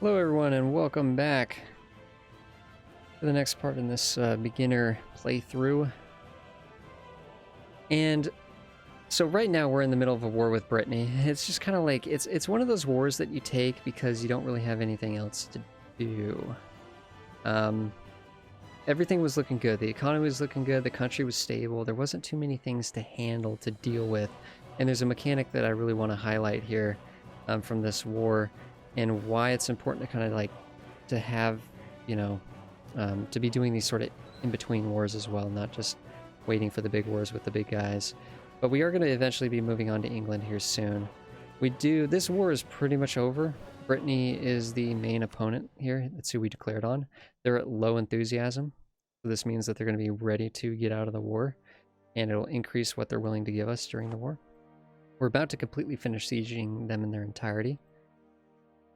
Hello everyone and welcome back to the next part in this beginner playthrough. And so right now we're in the middle of a war with Brittany. It's just kind of like, it's one of those wars that you take because you don't really have anything else to do. Everything was looking good. The economy was looking good. The country was stable. There wasn't too many things to handle, to deal with. And there's a mechanic that I really want to highlight here from this war, and why it's important to kind of like to have, you know, to be doing these sort of in-between wars as well, not just waiting for the big wars with the big guys. But we are going to eventually be moving on to England here soon. This war is pretty much over. Brittany is the main opponent here. That's who we declared on. They're at low enthusiasm. So this means that they're going to be ready to get out of the war, and it'll increase what they're willing to give us during the war. We're about to completely finish sieging them in their entirety.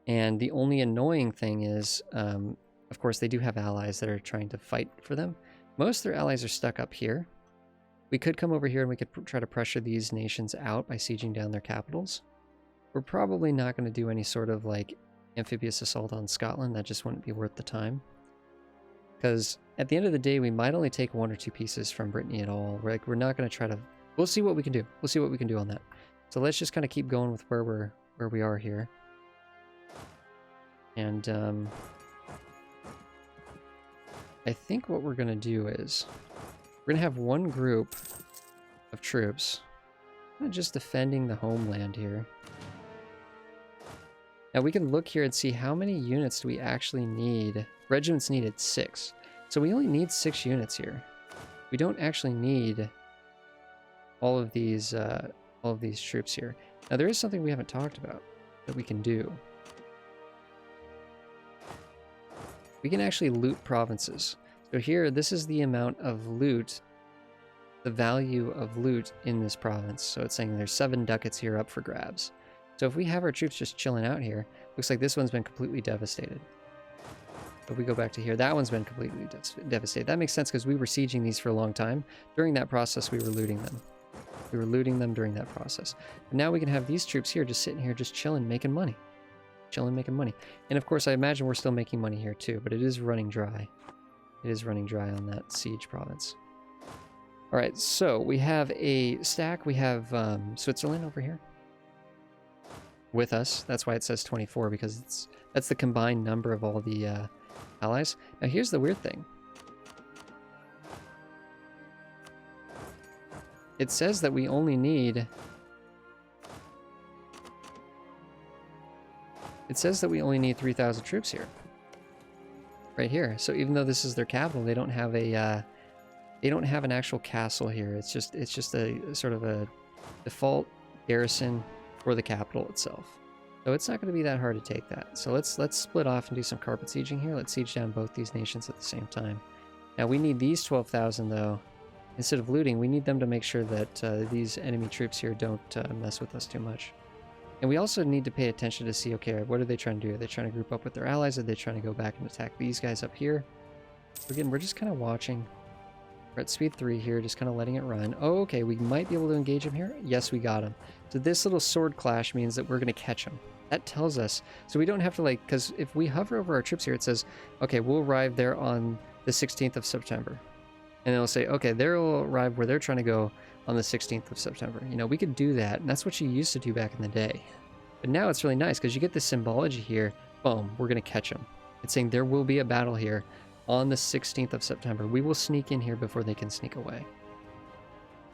And the only annoying thing is, of course, they do have allies that are trying to fight for them. Most of their allies are stuck up here. We could come over here and we could try to pressure these nations out by sieging down their capitals. We're probably not going to do any sort of like amphibious assault on Scotland. That just wouldn't be worth the time. Because at the end of the day, we might only take one or two pieces from Brittany at all. We're not going to try to... We'll see what we can do. We'll see what we can do on that. So let's just kind of keep going with where we are here. And I think what we're going to do is we're going to have one group of troops just defending the homeland here. Now we can look here and see how many units do we actually need. Regiments needed 6. So we only need 6 units here. We don't actually need all of these troops here. Now there is something we haven't talked about that we can do. We can actually loot provinces. So here, this is the amount of loot, the value of loot in this province. So it's saying there's 7 ducats here up for grabs. So if we have our troops just chilling out here, looks like this one's been completely devastated. If we go back to here, that one's been completely devastated. That makes sense because we were sieging these for a long time. During that process, we were looting them. We were looting them during that process. But now we can have these troops here just sitting here, just chilling, making money. Chilling, making money. And of course, I imagine we're still making money here too, but it is running dry. It is running dry on that siege province. All right, so we have a stack. We have Switzerland over here with us. That's why it says 24, because that's the combined number of all the allies. Now here's the weird thing. It says that we only need... It says that we only need 3,000 troops here. Right here. So even though this is their capital, they don't have a they don't have an actual castle here. It's just a sort of a default garrison for the capital itself. So it's not going to be that hard to take that. So let's split off and do some carpet sieging here. Let's siege down both these nations at the same time. Now we need these 12,000 though. Instead of looting, we need them to make sure that these enemy troops here don't mess with us too much. And we also need to pay attention to see, okay, what are they trying to do? Are they trying to group up with their allies? Are they trying to go back and attack these guys up here? Again, we're just kind of watching. We're at speed 3 here, just kind of letting it run. Oh, okay, we might be able to engage him here. Yes, we got him. So this little sword clash means that we're going to catch him. That tells us. So we don't have to like, because if we hover over our troops here, it says, okay, we'll arrive there on the 16th of September. And it'll say, okay, they'll arrive where they're trying to go on the 16th of September. You know, we could do that, and that's what you used to do back in the day. But now it's really nice because you get this symbology here. Boom, we're going to catch them. It's saying there will be a battle here on the 16th of September. We will sneak in here before they can sneak away.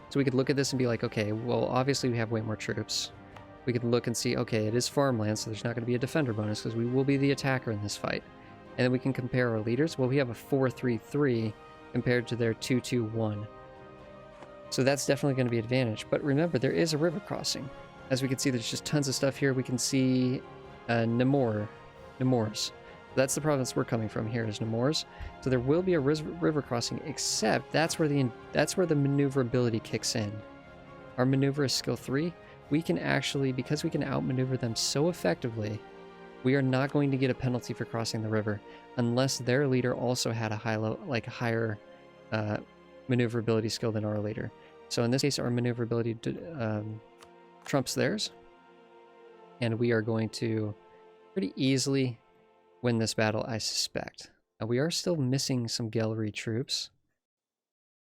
So we could look at this and be like, okay, well, obviously we have way more troops. We could look and see, okay, it is farmland, so there's not going to be a defender bonus because we will be the attacker in this fight. And then we can compare our leaders. Well, we have a 4-3-3 compared to their 2-2-1. So that's definitely going to be an advantage. But remember, there is a river crossing. As we can see, there's just tons of stuff here. We can see Nemours. That's the province we're coming from here, is Nemours. So there will be a river crossing, except that's where the maneuverability kicks in. Our maneuver is skill 3. We can actually, because we can outmaneuver them so effectively, we are not going to get a penalty for crossing the river unless their leader also had a higher maneuverability skill than our leader. So in this case, our maneuverability trumps theirs, and we are going to pretty easily win this battle, I suspect. Now, we are still missing some Gallery troops.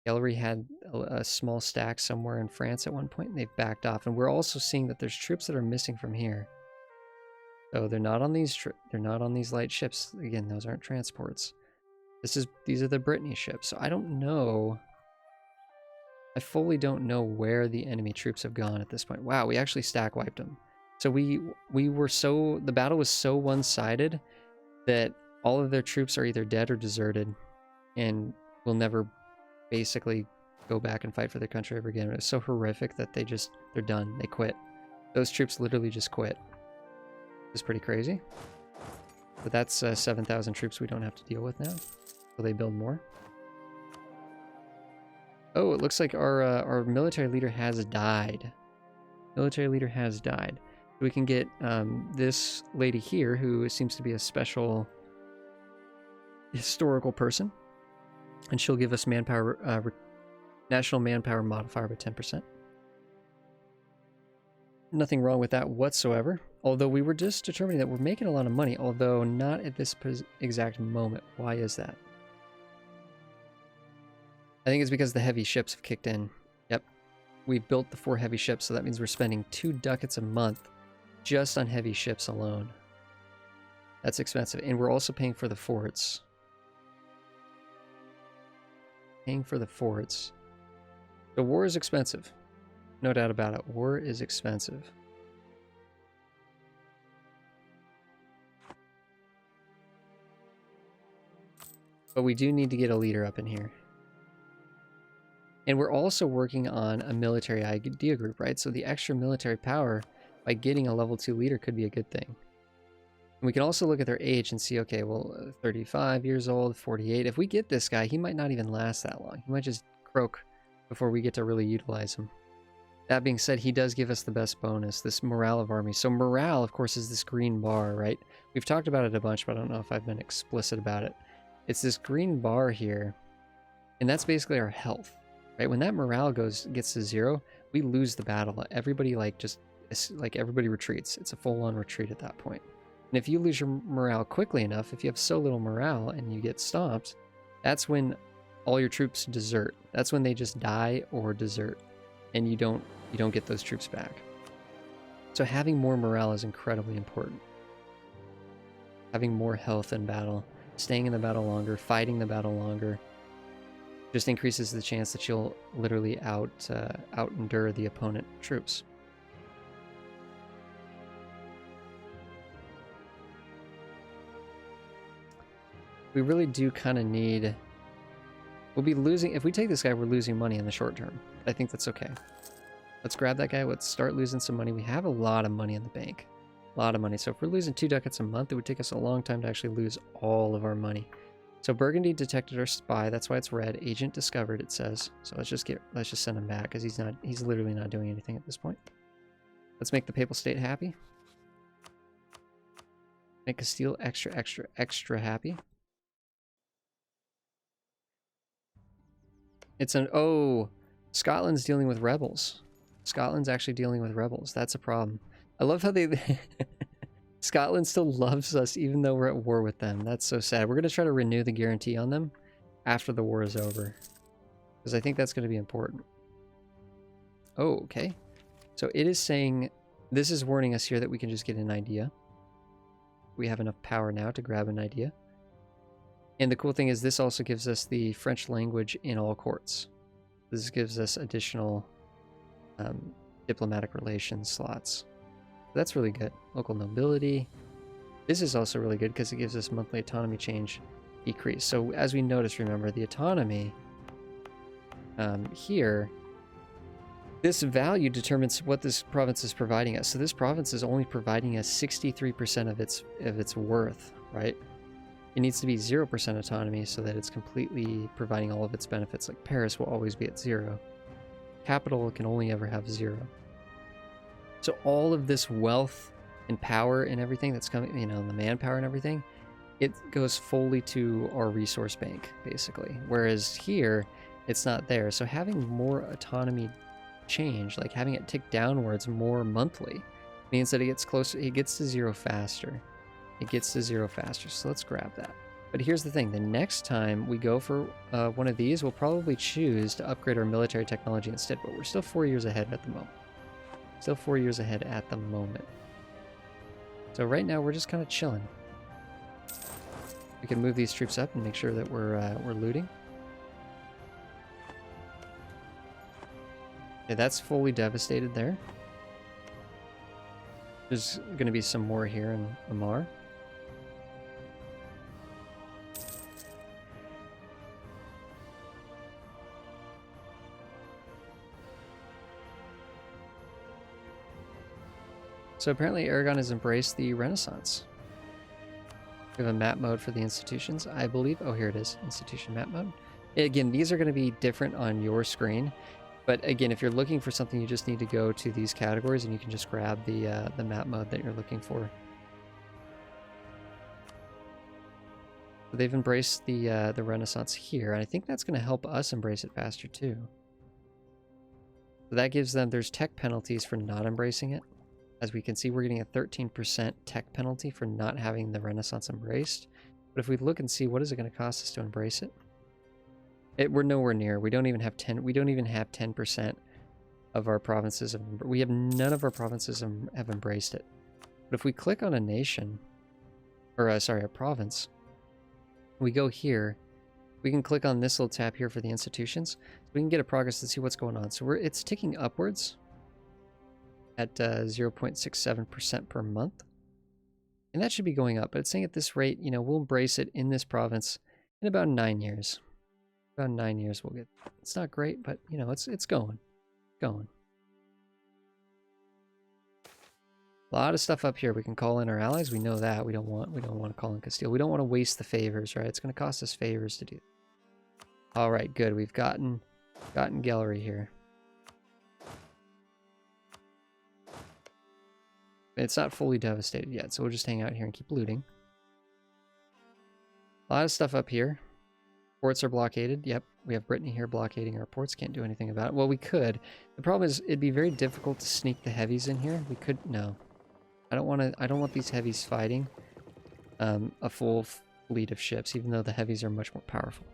Gallery had a small stack somewhere in France at one point, and they've backed off. And we're also seeing that there's troops that are missing from here. So they're not on these light ships. Again, those aren't transports. These are the Brittany ships. So I don't know. I fully don't know where the enemy troops have gone at this point. Wow, we actually stack wiped them. So the battle was so one-sided that all of their troops are either dead or deserted and will never basically go back and fight for their country ever again. It was so horrific that they're done. They quit. Those troops literally just quit. It's pretty crazy. But that's 7,000 troops we don't have to deal with now. Will they build more? Oh, it looks like our military leader has died. Military leader has died. We can get this lady here, who seems to be a special historical person, and she'll give us manpower, national manpower modifier by 10%. Nothing wrong with that whatsoever. Although we were just determining that we're making a lot of money, although not at this exact moment. Why is that? I think it's because the heavy ships have kicked in. Yep. We built the 4 heavy ships, so that means we're spending 2 ducats a month just on heavy ships alone. That's expensive. And we're also paying for the forts. Paying for the forts. The war is expensive. No doubt about it. War is expensive. But we do need to get a leader up in here. And we're also working on a military idea group, right? So the extra military power by getting a level 2 leader could be a good thing. And we can also look at their age and see, okay, well, 35 years old, 48. If we get this guy, he might not even last that long. He might just croak before we get to really utilize him. That being said, he does give us the best bonus, this morale of army. So morale, of course, is this green bar, right? We've talked about it a bunch, but I don't know if I've been explicit about it. It's this green bar here, and that's basically our health, right? When that morale gets to 0, we lose the battle. Everybody everybody retreats. It's a full-on retreat at that point. And if you lose your morale quickly enough, if you have so little morale and you get stomped, that's when all your troops desert. That's when they just die or desert, and you don't get those troops back. So having more morale is incredibly important. Having more health in battle, staying in the battle longer, fighting the battle longer, just increases the chance that you'll literally out-endure the opponent troops. We really do kind of need... We'll be losing... If we take this guy, we're losing money in the short term. I think that's okay. Let's grab that guy. Let's start losing some money. We have a lot of money in the bank. A lot of money. So if we're losing 2 ducats a month, it would take us a long time to actually lose all of our money. So Burgundy detected our spy. That's why it's red. Agent discovered, it says. So let's just send him back, because he's literally not doing anything at this point. Let's make the Papal State happy. Make Castile extra, extra, extra happy. Oh, Scotland's dealing with rebels. Scotland's actually dealing with rebels. That's a problem. I love how Scotland still loves us even though we're at war with them. That's so sad. We're going to try to renew the guarantee on them after the war is over, because I think that's going to be important. Oh, okay. So it is saying, this is warning us here that we can just get an idea. We have enough power now to grab an idea. And the cool thing is this also gives us the French language in all courts. This gives us additional diplomatic relations slots. That's really good. Local nobility. This is also really good because it gives us monthly autonomy change decrease. So as we notice, remember, the autonomy here, this value determines what this province is providing us. So this province is only providing us 63% of its worth, right? It needs to be 0% autonomy so that it's completely providing all of its benefits. Like Paris will always be at 0. Capital can only ever have 0. So all of this wealth and power and everything that's coming, the manpower and everything, it goes fully to our resource bank, basically. Whereas here, it's not there. So having more autonomy change, like having it tick downwards more monthly, means that it gets to 0 faster. it gets to 0 faster. So let's grab that. But here's the thing. The next time we go for one of these, we'll probably choose to upgrade our military technology instead. But we're still 4 years ahead at the moment. Still 4 years ahead at the moment. So right now we're just kind of chilling. We can move these troops up and make sure that we're looting. Okay, that's fully devastated there. There's going to be some more here in Amar. So apparently Aragon has embraced the Renaissance. We have a map mode for the institutions, I believe. Oh, here it is, institution map mode. Again, these are going to be different on your screen. But again, if you're looking for something, you just need to go to these categories and you can just grab the map mode that you're looking for. So they've embraced the Renaissance here, and I think that's going to help us embrace it faster too. So that gives them, there's tech penalties for not embracing it. As we can see, we're getting a 13% tech penalty for not having the Renaissance embraced. But if we look and see, what is it going to cost us to embrace it? We're nowhere near. We don't even have 10. We don't even have 10% of our provinces. We have none of our provinces have embraced it. But if we click on a nation, or sorry, a province, we go here. We can click on this little tab here for the institutions. We can get a progress to see what's going on. So it's ticking upwards at 0.67% per month. And that should be going up. But it's saying at this rate, you know, we'll embrace it in this province in about 9 years. About 9 years we'll get. It's not great, but, you know, it's going. Going. A lot of stuff up here. We can call in our allies. We know that. We don't want to call in Castile. We don't want to waste the favors, right? It's going to cost us favors to do. All right, good. We've gotten gallery here. It's not fully devastated yet, so we'll just hang out here and keep looting. A lot of stuff up here. Ports are blockaded. Yep, we have Brittany here blockading our ports. Can't do anything about it. Well, we could. The problem is it'd be very difficult to sneak the heavies in here. We could. No, I don't want these heavies fighting a full fleet of ships, even though the heavies are much more powerful.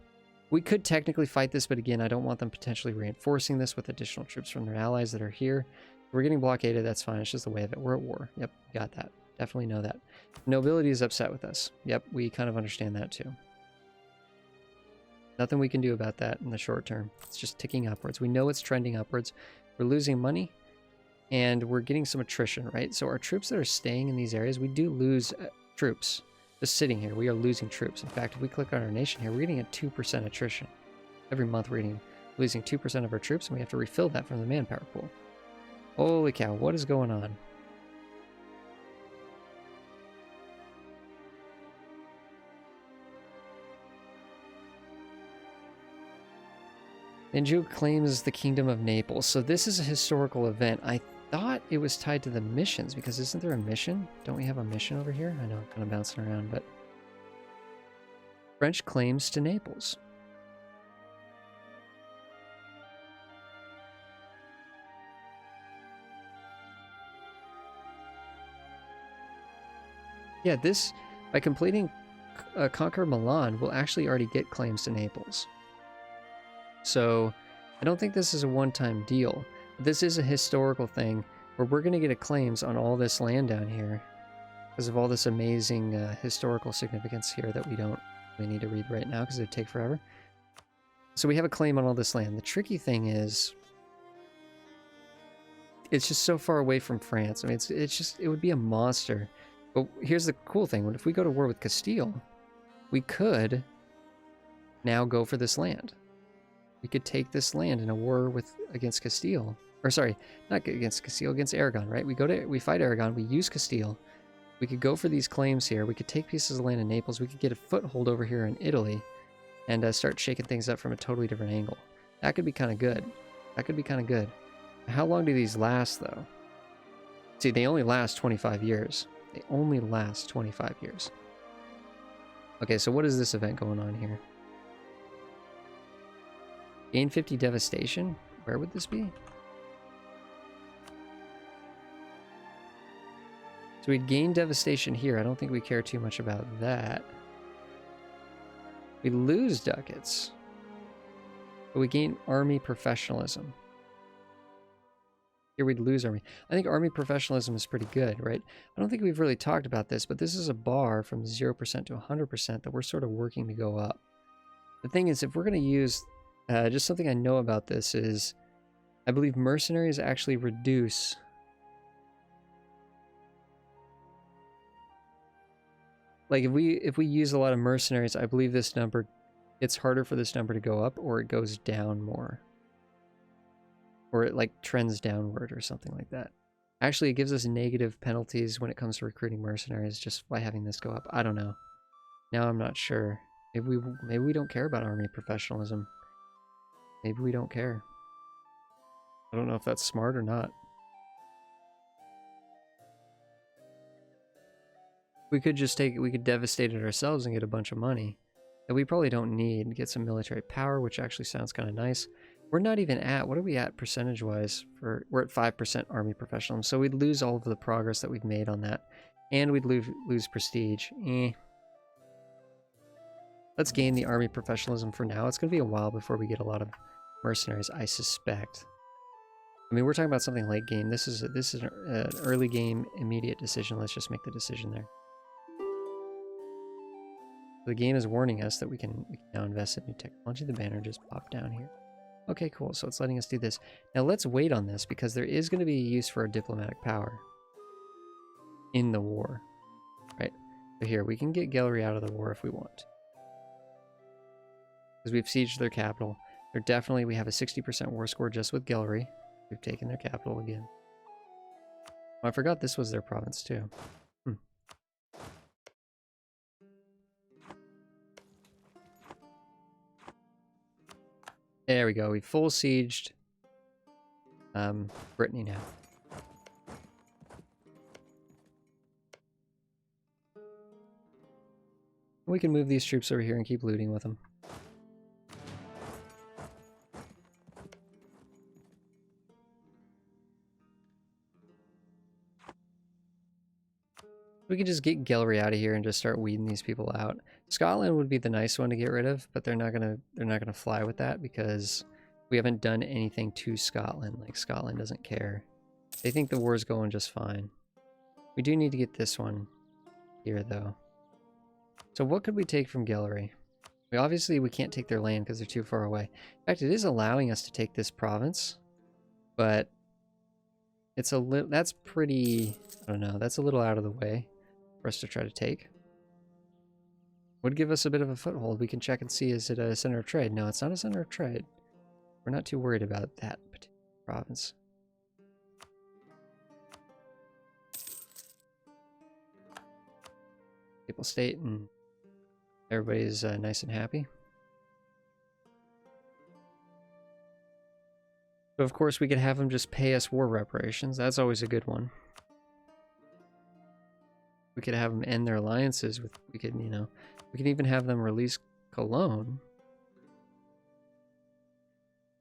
We could technically fight this, but again, I don't want them potentially reinforcing this with additional troops from their allies that are here. We're getting blockaded. That's fine. It's just the way of it. We're at war. Yep, got that. Definitely know that. Nobility is upset with us. Yep, we kind of understand that too. Nothing we can do about that in the short term. It's just ticking upwards. We know it's trending upwards. We're losing money, and we're getting some attrition, right? So our troops that are staying in these areas, we do lose troops. Just sitting here, we are losing troops. In fact, if we click on our nation here, we're getting a 2% attrition. Every month we're losing 2% of our troops, and we have to refill that from the manpower pool. Holy cow, what is going on? Anjou claims the Kingdom of Naples. So this is a historical event. I thought it was tied to the missions, because isn't there a mission? Don't we have a mission over here? I know I'm kind of bouncing around, but... French claims to Naples. Yeah, this, by completing Conquer Milan, we'll actually already get claims to Naples. So, I don't think this is a one-time deal. This is a historical thing where we're going to get a claims on all this land down here because of all this amazing historical significance here that we don't really need to read right now because it would take forever. So we have a claim on all this land. The tricky thing is, it's just so far away from France. I mean, it would be a monster. But here's the cool thing. If we go to war with Castile, we could now go for this land. We could take this land in a war against Castile. Or sorry, not against Castile, against Aragon, right? We fight Aragon, we use Castile. We could go for these claims here. We could take pieces of land in Naples. We could get a foothold over here in Italy and start shaking things up from a totally different angle. That could be kind of good. That could be kind of good. How long do these last, though? See, they only last 25 years. They only last 25 years. Okay, so what is this event going on here? Gain 50 devastation? Where would this be? So we'd gain devastation here. I don't think we care too much about that. We lose ducats. But we gain army professionalism. Here we'd lose army. I think army professionalism is pretty good, right? I don't think we've really talked about this, but this is a bar from 0% to 100% that we're sort of working to go up. The thing is, if we're going to use, just something I know about this is, I believe mercenaries actually reduce like if we use a lot of mercenaries, I believe this number, it's harder for this number to go up, or it goes down more. Or it like trends downward or something like that. Actually, it gives us negative penalties when it comes to recruiting mercenaries just by having this go up. I don't know. Now I'm not sure. Maybe we don't care about army professionalism. Maybe we don't care. I don't know if that's smart or not. We could just we could devastate it ourselves and get a bunch of money that we probably don't need. Get some military power, which actually sounds kind of nice. We're not even at, what are we at percentage-wise? We're at 5% army professionalism, so we'd lose all of the progress that we've made on that. And we'd lose prestige. Let's gain the army professionalism for now. It's going to be a while before we get a lot of mercenaries, I suspect. I mean, we're talking about something late game. This is an early game, immediate decision. Let's just make the decision there. The game is warning us that we can now invest in new technology. The banner just popped down here. Okay, cool. So it's letting us do this. Now let's wait on this because there is going to be a use for our diplomatic power in the war, right? So here, we can get Gellery out of the war if we want. Because we've sieged their capital. They're definitely, we have a 60% war score just with Gellery. We've taken their capital again. Oh, I forgot this was their province too. There we go. We full sieged Brittany now. We can move these troops over here and keep looting with them. We can just get Gellery out of here and just start weeding these people out. Scotland would be the nice one to get rid of, but they're not gonna fly with that because we haven't done anything to Scotland. Like, Scotland doesn't care. They think the war's going just fine. We do need to get this one here though. So what could we take from Gellery? Obviously we can't take their land because they're too far away. In fact, it is allowing us to take this province, but it's a little, that's pretty, I don't know, that's a little out of the way for us to try to take. Would give us a bit of a foothold. We can check and see, is it a center of trade? No, it's not a center of trade. We're not too worried about that particular province. People state and everybody's nice and happy. So of course we could have them just pay us war reparations. That's always a good one. We could have them end their alliances with, we could, you know, we could even have them release Cologne.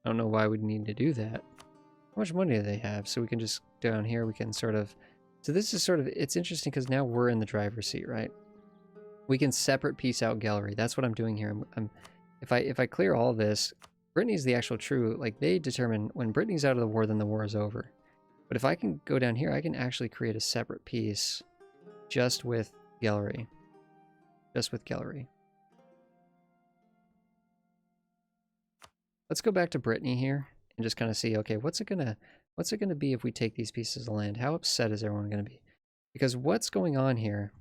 I don't know why we'd need to do that. How much money do they have? So we can just, down here, we can sort of, so this is sort of, it's interesting because now we're in the driver's seat, right? We can separate piece out Gellery. That's what I'm doing here. If I clear all this, Brittany's the actual true, like, they determine when Brittany's out of the war, then the war is over. But if I can go down here, I can actually create a separate piece just with Gellery. Just with Gellery. Let's go back to Brittany here and just kind of see, okay, what's it gonna be if we take these pieces of land? How upset is everyone gonna be? Because what's going on here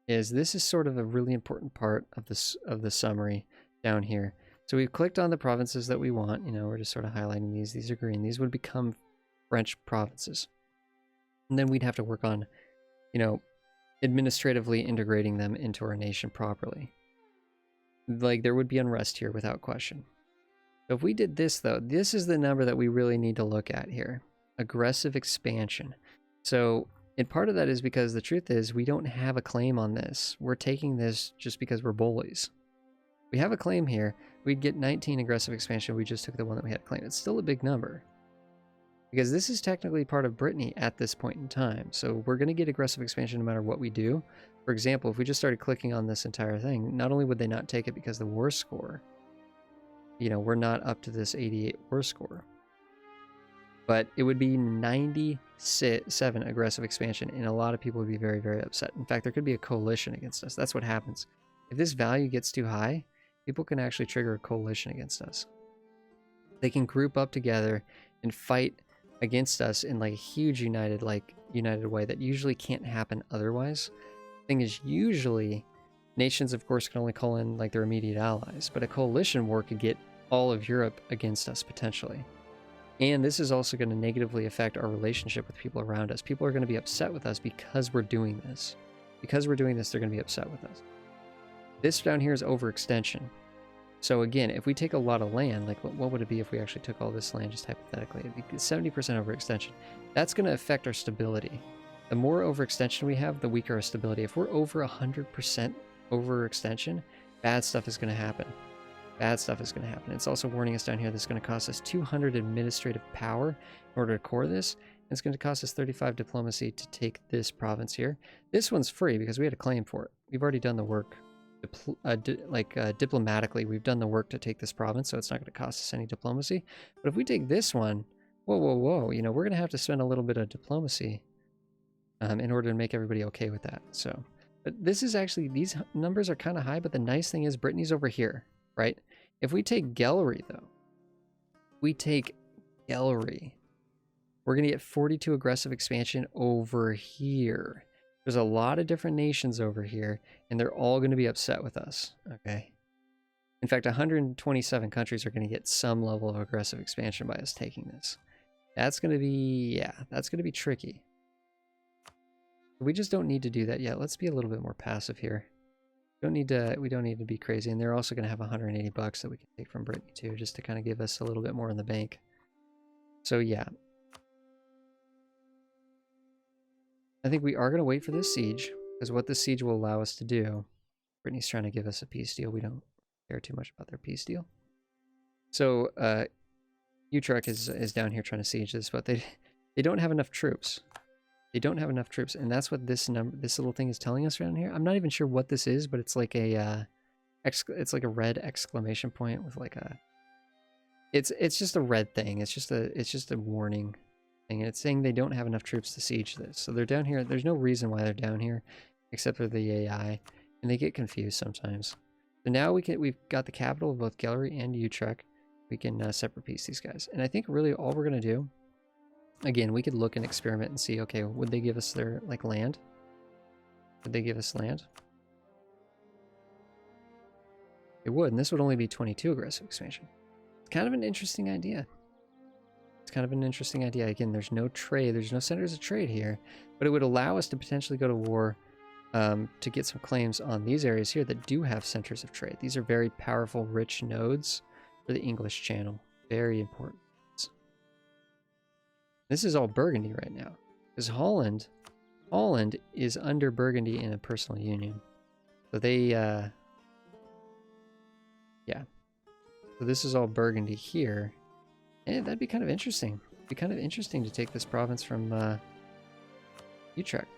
is this is sort of a really important part of this, of the summary down here. So we've clicked on the provinces that we want. You know, we're just sort of highlighting these. These are green. These would become French provinces. And then we'd have to work on, you know, administratively integrating them into our nation properly. Like, there would be unrest here without question. So if we did this, though, this is the number that we really need to look at here. Aggressive expansion. So, and part of that is because the truth is we don't have a claim on this. We're taking this just because we're bullies. We have a claim here. We'd get 19 aggressive expansion. We just took the one that we had claimed. It's still a big number. Because this is technically part of Brittany at this point in time. So we're going to get aggressive expansion no matter what we do. For example, if we just started clicking on this entire thing, not only would they not take it because the war score, you know, we're not up to this 88 war score, but it would be 97 aggressive expansion, and a lot of people would be very, very upset. In fact, there could be a coalition against us. That's what happens. If this value gets too high, people can actually trigger a coalition against us. They can group up together and fight against us in like a huge united way that usually can't happen otherwise. The thing is, usually nations, of course, can only call in like their immediate allies, but a coalition war could get all of Europe against us potentially. And this is also going to negatively affect our relationship with people around us. People are going to be upset with us because we're doing this. Because we're doing this, they're going to be upset with us. This down here is overextension. So again, if we take a lot of land, like what would it be if we actually took all this land just hypothetically? It'd be 70% overextension. That's going to affect our stability. The more overextension we have, the weaker our stability. If we're over 100% overextension, bad stuff is going to happen. Bad stuff is going to happen. It's also warning us down here that's going to cost us 200 administrative power in order to core this. And it's going to cost us 35 diplomacy to take this province here. This one's free because we had a claim for it. We've already done the work. Diplomatically, we've done the work to take this province, so it's not going to cost us any diplomacy. But if we take this one, whoa, you know, we're going to have to spend a little bit of diplomacy in order to make everybody okay with that. So, but this is actually, these numbers are kind of high, but the nice thing is Brittany's over here, right? If we take Gellery, though, we're going to get 42 aggressive expansion over here. There's a lot of different nations over here, and they're all going to be upset with us, okay? In fact, 127 countries are going to get some level of aggressive expansion by us taking this. That's going to be, yeah, that's going to be tricky. We just don't need to do that yet. Let's be a little bit more passive here. We don't need to be crazy, and they're also going to have 180 bucks that we can take from Brittany too, just to kind of give us a little bit more in the bank. So yeah. I think we are going to wait for this siege, because what this siege will allow us to do, Brittany's trying to give us a peace deal. We don't care too much about their peace deal. So, Utrecht is down here trying to siege this, but they don't have enough troops. They don't have enough troops, and that's what this little thing is telling us around here. I'm not even sure what this is, but it's like a it's like a red exclamation point with like a it's just a red thing. It's just a warning. And it's saying they don't have enough troops to siege this. So they're down here. There's no reason why they're down here except for the AI, and they get confused sometimes. So now we've got the capital of both Gellery and Utrecht. We can separate piece these guys. And I think really all we're going to do, again, we could look and experiment and see, okay, would they give us their like land? Would they give us land? They would, and this would only be 22 aggressive expansion. It's kind of an interesting idea. It's kind of an interesting idea. Again, there's no trade. There's no centers of trade here. But it would allow us to potentially go to war to get some claims on these areas here that do have centers of trade. These are very powerful, rich nodes for the English Channel. Very important. This is all Burgundy right now. Because Holland is under Burgundy in a personal union. So they, yeah. So this is all Burgundy here. And that'd be kind of interesting. It'd be kind of interesting to take this province from Utrecht.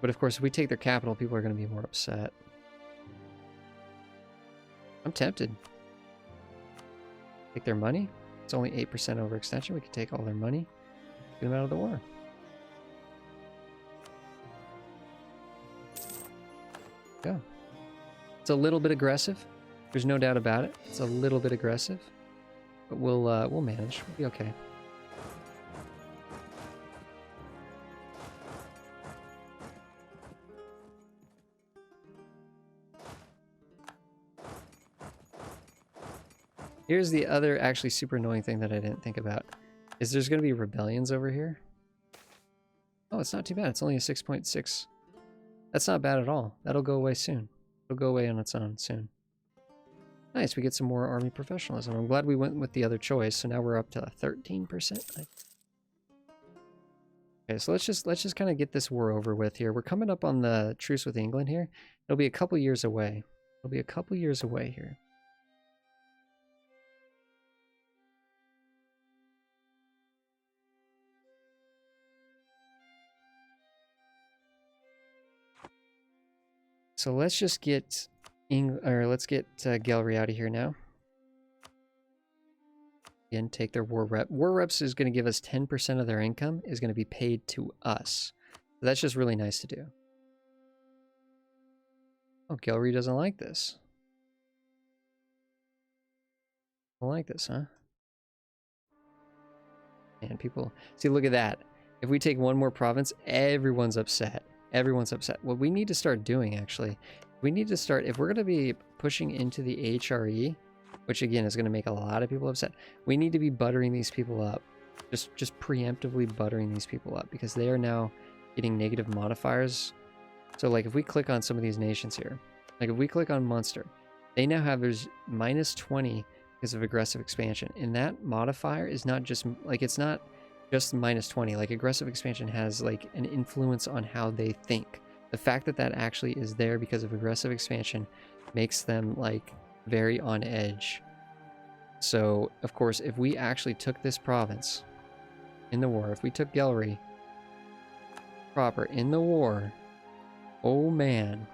But of course, if we take their capital, people are going to be more upset. I'm tempted. Take their money. It's only 8% overextension. We could take all their money. Get them out of the war. Go. It's a little bit aggressive. There's no doubt about it. It's a little bit aggressive. But we'll manage. We'll be okay. Here's the other actually super annoying thing that I didn't think about. Is there's going to be rebellions over here? Oh, it's not too bad. It's only a 6.6. That's not bad at all. That'll go away soon. It'll go away on its own soon. Nice, we get some more army professionalism. I'm glad we went with the other choice, so now we're up to 13%. Okay, so let's just kind of get this war over with here. We're coming up on the truce with England here. It'll be a couple years away. It'll be a couple years away here. So let's just get let's get Gelry out of here now. Again, take their war rep. War reps is going to give us 10% of their income is going to be paid to us. So that's just really nice to do. Oh, Gelry doesn't like this. Don't like this, huh? And people, see, look at that. If we take one more province, everyone's upset. Everyone's upset. What we need to start doing, actually, we need to start, if we're going to be pushing into the HRE, which again is going to make a lot of people upset, we need to be buttering these people up. Just preemptively buttering these people up, because they are now getting negative modifiers. So like if we click on some of these nations here, like if we click on Munster, they now have there's -20 because of aggressive expansion. And that modifier is not just like, it's not just -20. Like aggressive expansion has like an influence on how they think. The fact that that actually is there because of aggressive expansion makes them like very on edge. So of course, if we actually took this province in the war, if we took Gelry proper in the war, oh man,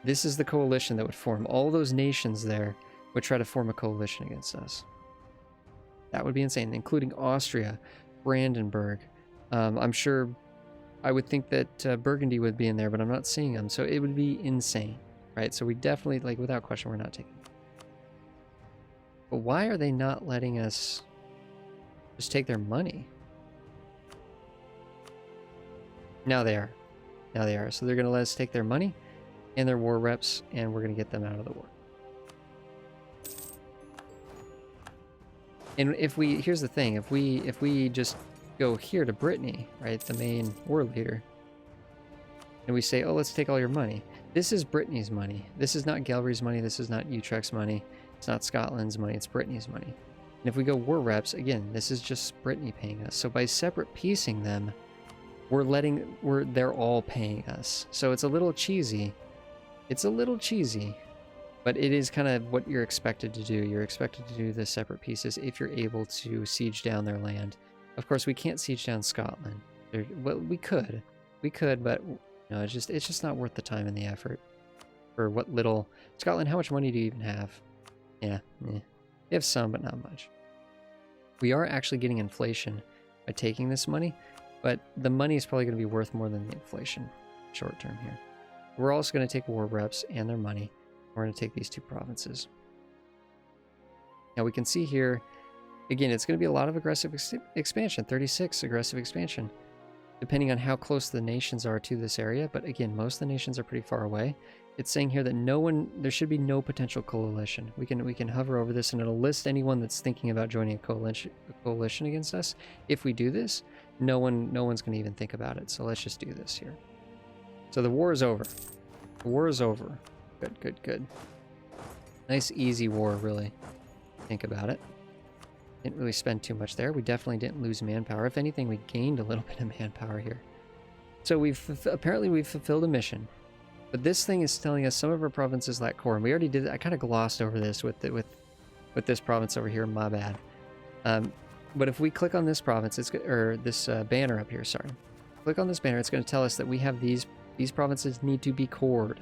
this is the coalition that would form. All those nations there would try to form a coalition against us. That would be insane, including Austria, Brandenburg. I'm sure, I would think that Burgundy would be in there, but I'm not seeing them, so it would be insane, right? So we definitely, like, without question, we're not taking them. But why are they not letting us just take their money? Now they are. Now they are. So they're going to let us take their money and their war reps, and we're going to get them out of the war. And if we, here's the thing, if we just go here to Brittany, right, the main war leader, and we say, oh, let's take all your money. This is Brittany's money. This is not Gelry's money. This is not Utrecht's money. It's not Scotland's money. It's Brittany's money. And if we go war reps, again, this is just Brittany paying us. So by separate piecing them, they're all paying us. So it's a little cheesy. It's a little cheesy. But it is kind of what you're expected to do. You're expected to do the separate pieces if you're able to siege down their land. Of course, we can't siege down Scotland. Well, we could, but no, it's just not worth the time and the effort for what little. Scotland, how much money do you even have? Yeah, you have some, but not much. We are actually getting inflation by taking this money, but the money is probably going to be worth more than the inflation short term here. We're also going to take war reps and their money. We're going to take these two provinces. Now we can see here, again, it's going to be a lot of aggressive expansion, 36 aggressive expansion, depending on how close the nations are to this area. But again, most of the nations are pretty far away. It's saying here that there should be no potential coalition. We can hover over this and it'll list anyone that's thinking about joining a coalition against us. If we do this, no one's going to even think about it. So let's just do this here. So the war is over. The war is over. Good. Nice, easy war, really. Think about it. Didn't really spend too much there. We definitely didn't lose manpower. If anything, we gained a little bit of manpower here. So apparently we've fulfilled a mission. But this thing is telling us some of our provinces lack core, and we already did. I kind of glossed over this with this province over here. My bad. But if we click on this province, this banner up here. Sorry, click on this banner. It's going to tell us that we have these provinces need to be cored.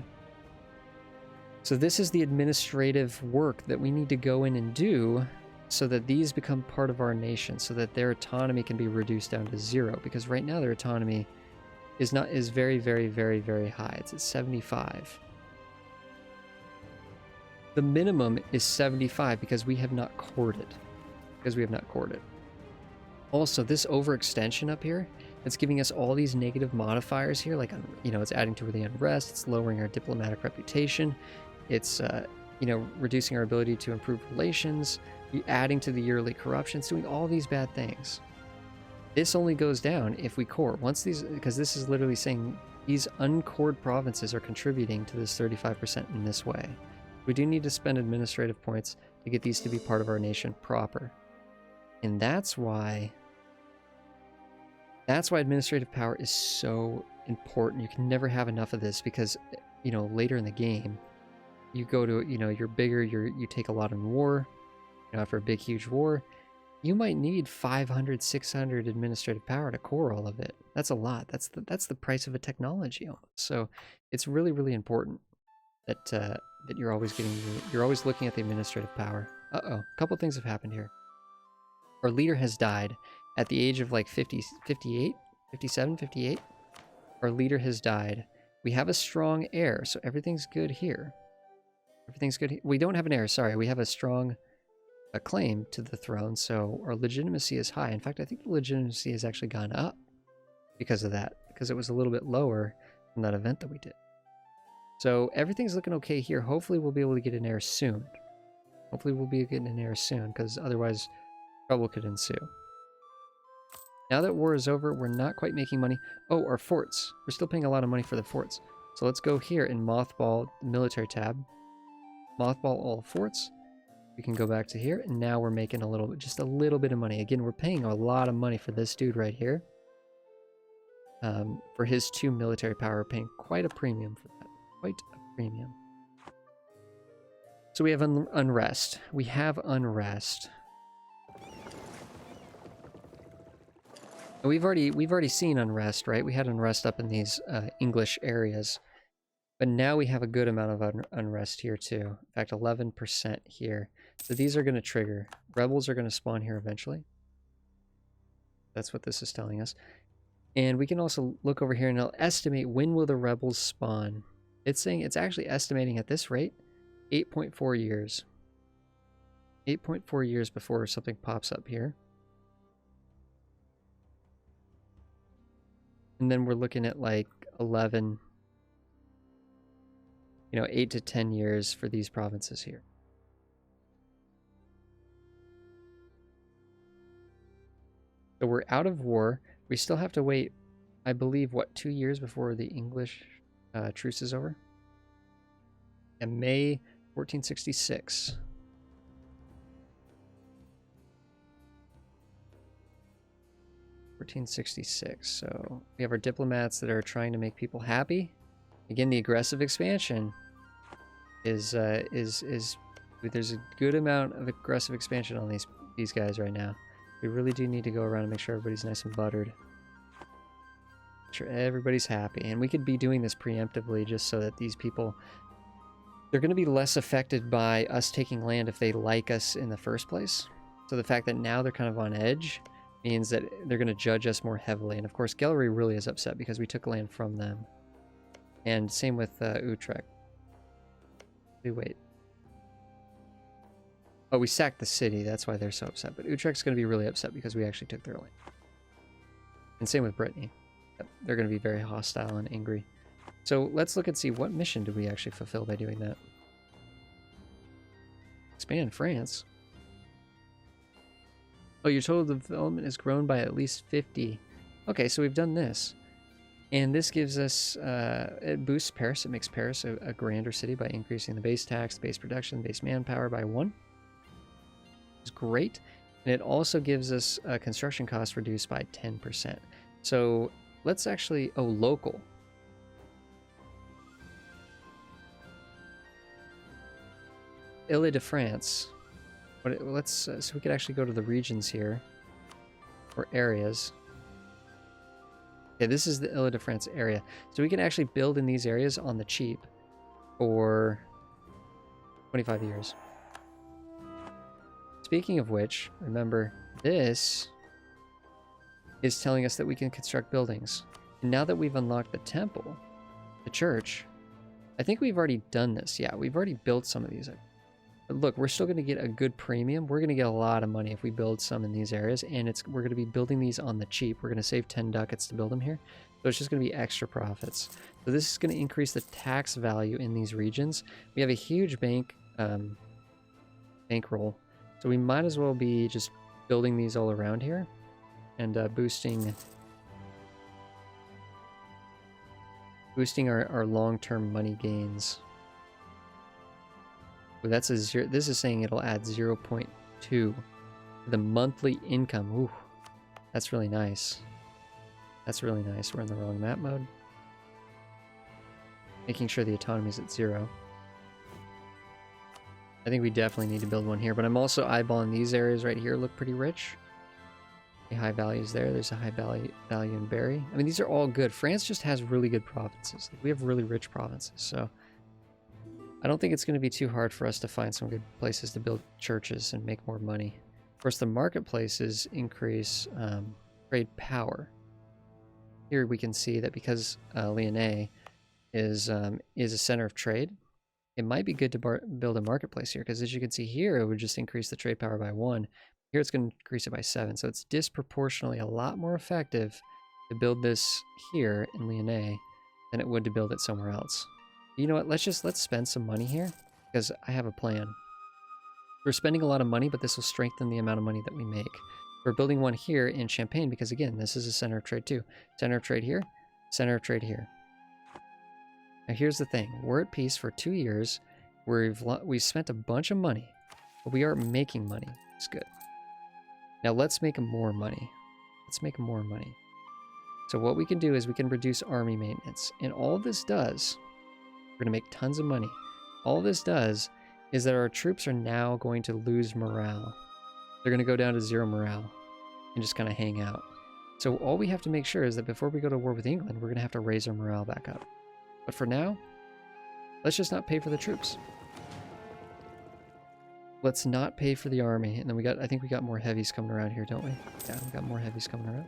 So this is the administrative work that we need to go in and do so that these become part of our nation, so that their autonomy can be reduced down to 0, because right now their autonomy is very, very, very, very high. It's at 75. The minimum is 75 because we have not cored it. Also, this overextension up here, it's giving us all these negative modifiers here, like, it's adding to the unrest, it's lowering our diplomatic reputation, it's, reducing our ability to improve relations, adding to the yearly corruption, it's doing all these bad things. This only goes down if we core. Because this is literally saying these uncored provinces are contributing to this 35% in this way. We do need to spend administrative points to get these to be part of our nation proper. And that's why administrative power is so important. You can never have enough of this because, later in the game, you go to, you're bigger, you take a lot in war, after a big, huge war, you might need 500, 600 administrative power to core all of it. That's a lot. That's the price of a technology almost. So it's really, really important. that you're always getting. You're always looking at the administrative power. Uh-oh, a couple things have happened here. Our leader has died at the age of like 50, 58, 57, 58. Our leader has died. We have a strong heir, so everything's good here. Everything's good here. We don't have an heir, sorry. We have a strong claim to the throne, so our legitimacy is high. In fact, I think the legitimacy has actually gone up because of that, because it was a little bit lower from that event that we did. So everything's looking okay here. Hopefully we'll be able to get an heir soon. Hopefully we'll be getting an heir soon, because otherwise trouble could ensue. Now that war is over, we're not quite making money. Oh, our forts. We're still paying a lot of money for the forts. So let's go here and mothball the military tab. Mothball all forts. We can go back to here, and now we're making just a little bit of money. Again, we're paying a lot of money for this dude right here. For his 2 military power, we're paying quite a premium for that. Quite a premium. So we have unrest. We have unrest. We've already seen unrest, right? We had unrest up in these English areas, but now we have a good amount of unrest here too. In fact, 11% here. So these are going to trigger. Rebels are going to spawn here eventually. That's what this is telling us. And we can also look over here and it'll estimate when will the rebels spawn. It's saying it's actually estimating at this rate 8.4 years. 8.4 years before something pops up here. And then we're looking at like 11, 8 to 10 years for these provinces here. So we're out of war. We still have to wait, I believe, what, 2 years before the English truce is over? In May 1466. 1466. So we have our diplomats that are trying to make people happy. Again, the aggressive expansion is there's a good amount of aggressive expansion on these guys right now. We really do need to go around and make sure everybody's nice and buttered. Make sure everybody's happy. And we could be doing this preemptively just so that these people, they're going to be less affected by us taking land if they like us in the first place. So the fact that now they're kind of on edge means that they're going to judge us more heavily. And of course, Gallery really is upset because we took land from them. And same with Utrecht. Wait. Oh, we sacked the city. That's why they're so upset. But Utrecht's going to be really upset because we actually took their land. And same with Brittany. Yep, they're going to be very hostile and angry. So let's look and see what mission did we actually fulfill by doing that. Expand France. Oh, your total development has grown by at least 50. Okay, so we've done this. And this gives us, it boosts Paris. It makes Paris a grander city by increasing the base tax, base production, base manpower by 1. It's great. And it also gives us construction costs reduced by 10%. So let's actually, local. Ile-de-France. Let's so we could actually go to the regions here, or areas. Okay, this is the Ile-de-France area. So we can actually build in these areas on the cheap for 25 years. Speaking of which, remember, this is telling us that we can construct buildings. And now that we've unlocked the temple, the church, I think we've already done this. Yeah, we've already built some of these. But look, we're still going to get a good premium. We're going to get a lot of money if we build some in these areas, and we're going to be building these on the cheap. We're going to save 10 ducats to build them here. So it's just going to be extra profits. So this is going to increase the tax value in these regions. We have a huge bankroll. So we might as well be just building these all around here and boosting our long-term money gains. Well, that's a zero. This is saying it'll add 0.2 to the monthly income. Ooh, that's really nice. That's really nice. We're in the wrong map mode. Making sure the autonomy is at 0. I think we definitely need to build one here, but I'm also eyeballing these areas right here. Look pretty rich. High values there. There's a high value in Berry. I mean, these are all good. France just has really good provinces. Like, we have really rich provinces, so I don't think it's going to be too hard for us to find some good places to build churches and make more money. Of course, the marketplaces increase trade power. Here we can see that because Lyonnais is a center of trade, it might be good to build a marketplace here, because as you can see here, it would just increase the trade power by 1. Here it's going to increase it by 7, so it's disproportionately a lot more effective to build this here in Lyonnais than it would to build it somewhere else. You know what, let's spend some money here, because I have a plan. We're spending a lot of money, but this will strengthen the amount of money that we make. We're building one here in Champagne, because again, this is a center of trade too. Center of trade here, center of trade here. Now here's the thing, we're at peace for 2 years. We've spent a bunch of money, but we are making money. It's good. Now let's make more money. Let's make more money. So what we can do is we can reduce army maintenance. And all this does, we're gonna make tons of money. All this does is that our troops are now going to lose morale. They're gonna go down to 0 morale and just kind of hang out. So all we have to make sure is that before we go to war with England, we're gonna have to raise our morale back up. But for now, let's just not pay for the troops. Let's not pay for the army. And then I think we got more heavies coming around here, don't we? Yeah, we got more heavies coming around.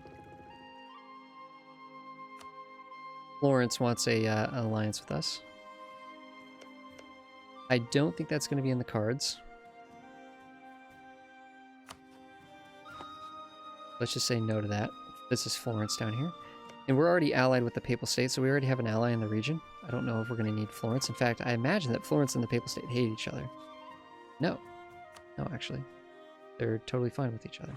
Florence wants an alliance with us. I don't think that's going to be in the cards. Let's just say no to that. This is Florence down here. And we're already allied with the Papal State, so we already have an ally in the region. I don't know if we're going to need Florence. In fact, I imagine that Florence and the Papal State hate each other. No. No, actually. They're totally fine with each other.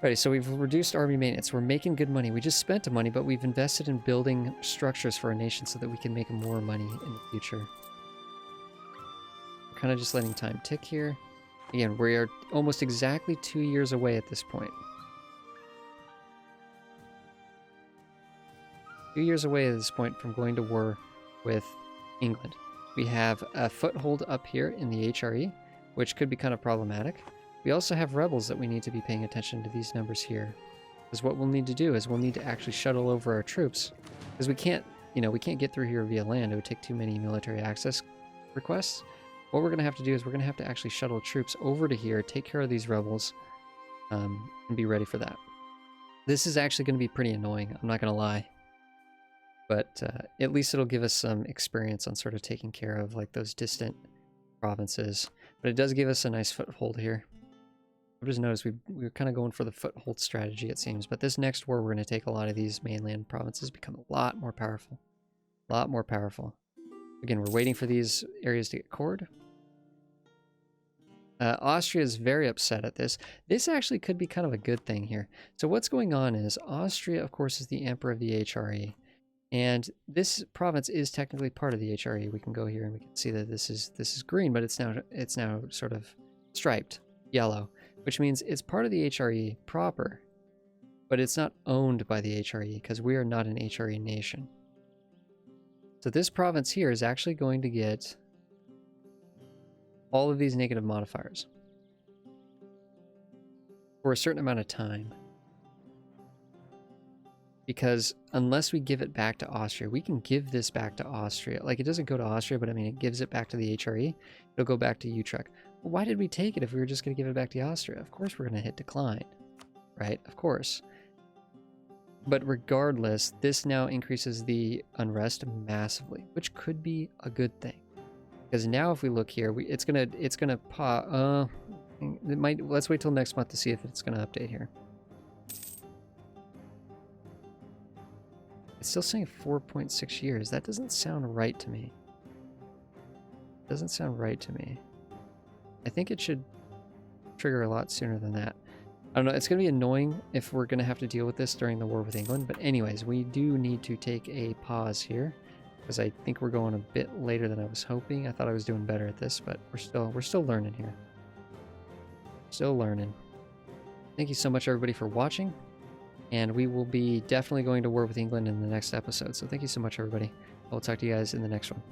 Alright, so we've reduced army maintenance. We're making good money. We just spent the money, but we've invested in building structures for our nation so that we can make more money in the future. We're kind of just letting time tick here. Again, we are almost exactly 2 years away at this point. 2 years away at this point from going to war with England. We have a foothold up here in the HRE, which could be kind of problematic. We also have rebels that we need to be paying attention to these numbers here. Because what we'll need to do is we'll need to actually shuttle over our troops. Because we can't get through here via land. It would take too many military access requests. What we're going to have to do is we're going to have to actually shuttle troops over to here, take care of these rebels, and be ready for that. This is actually going to be pretty annoying, I'm not going to lie. But at least it'll give us some experience on sort of taking care of like those distant provinces. But it does give us a nice foothold here. I've just noticed we're kind of going for the foothold strategy, it seems. But this next war, we're going to take a lot of these mainland provinces, become a lot more powerful. A lot more powerful. Again, we're waiting for these areas to get cored. Austria is very upset at this. This actually could be kind of a good thing here. So what's going on is Austria, of course, is the emperor of the HRE. And this province is technically part of the HRE. We can go here and we can see that this is green, but it's now sort of striped yellow, which means it's part of the HRE proper, but it's not owned by the HRE because we are not an HRE nation. So this province here is actually going to get all of these negative modifiers for a certain amount of time. Because unless we give it back to Austria, we can give this back to Austria. Like, it doesn't go to Austria, but I mean, it gives it back to the HRE. It'll go back to Utrecht. Well, why did we take it if we were just going to give it back to Austria? Of course we're going to hit decline, right? Of course. But regardless, this now increases the unrest massively, which could be a good thing. Because now if we look here, it's gonna pop. It might. Let's wait till next month to see if it's gonna update here. It's still saying 4.6 years. That doesn't sound right to me. Doesn't sound right to me. I think it should trigger a lot sooner than that. I don't know. It's going to be annoying if we're going to have to deal with this during the war with England. But anyways, we do need to take a pause here because I think we're going a bit later than I was hoping. I thought I was doing better at this, but we're still learning here. Still learning. Thank you so much, everybody, for watching. And we will be definitely going to war with England in the next episode. So thank you so much, everybody. I'll talk to you guys in the next one.